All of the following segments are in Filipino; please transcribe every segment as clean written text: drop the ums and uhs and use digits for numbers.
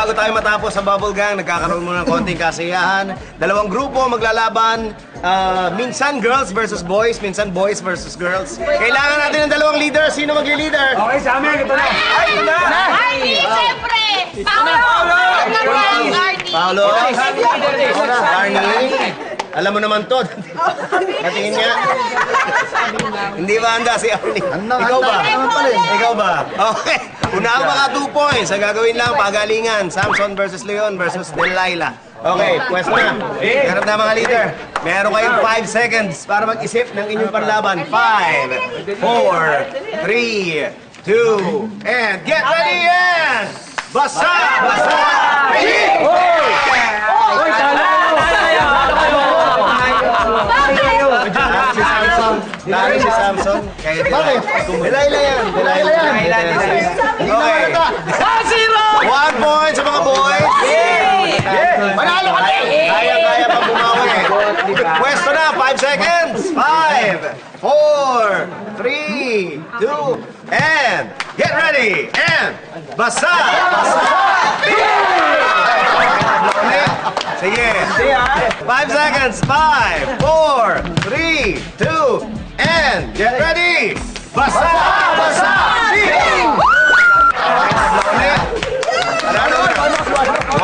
bago tayo matapos sa Bubble Gang, nagkakaroon muna ng konting kasiyahan. Dalawang grupo maglalaban. Minsan girls versus boys, minsan boys versus girls. Kailangan natin ng dalawang leader. Sino magli-leader? Okay, sa amin. Ito na. Ay, ito na! Arnie, siyempre! Paolo! Paolo! Arnie! Alam mo naman to. Natingin niya. Hindi ba handa si Arnie? Ikaw ba? Ikaw ba? Okay. Una ang mga 2 points. Ang gagawin lang, pagalingan. Samson versus Leon versus Delilah. Okay, pwesto na. Ganap na mga leader. Meron kayong 5 seconds para mag-isip ng inyong panlaban. 5, 4, 3, 2, and get ready and... Basa! Basa! Lalo si Samson. Bakit? Delilah yan. Okay. 1 point sa mga boys. Manalo ka din! Kaya pa bumawi. Pwesto na, 5 seconds. 5, 4, 3, 2, and get ready. And basa! Basa! Sige. 5 seconds. 5, 4, 3, 2, and get ready. Basa! Basa!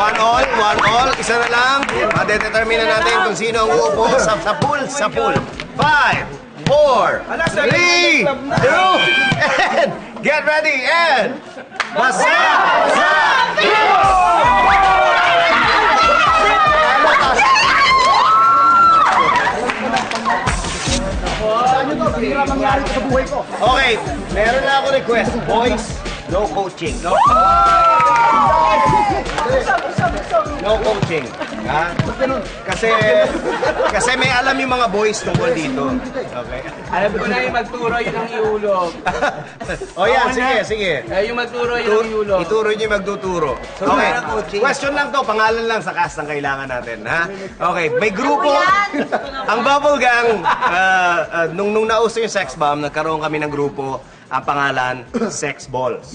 One all. Isa na lang. Madedetermine natin kung sino ang uupo sa pool. 5, 4, 3, 2, and get ready. And basa! Basa! Okay, meron na ako request. Boys, no coaching. No coaching. Ha? Kasi may alam yung mga boys tungkol dito. Okay. Alam ko na yung magturo yun ang iulog. O yan, sige. Yung magturo yun ang iulog. Ituro nyo yung magtuturo. Okay, question lang to, pangalan lang sa cast ang kailangan natin. Ha? Okay, may grupo. Ang Bubble Gang, nung nauso yung sex bomb, nagkaroon kami ng grupo. Ang pangalan, Sex Balls.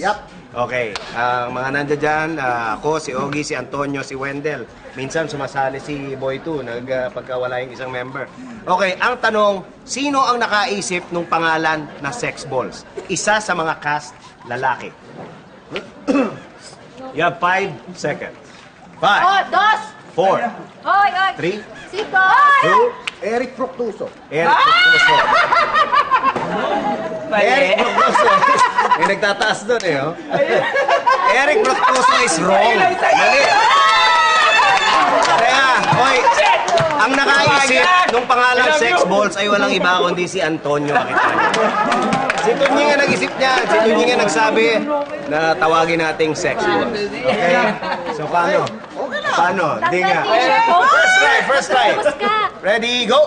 Okay, ang mga nandiyan dyan, ako, si Ogie, si Antonio, si Wendell. Minsan sumasali si Boy 2, pagkawala yung isang member. Okay, ang tanong, sino ang nakaisip ng pangalan na Sex Balls? Isa sa mga cast, lalaki. You have 5 seconds. 5, 4, 3, 2, Eric Fructuso. Eric Fructuso. Eric Fructuso. May nagtataas doon eh, oh. Eric Fructuso is wrong. Mali. Kaya, oy, ang nakaisip nung pangalan Sex Balls ay walang iba kundi si Antonio Aquitania. Si Tunying ang nag-isip niya. Si Tunying ang nagsabi na tawagin nating Sex Balls. Okay? So, paano? Paano? Di nga. First try. Ready, go!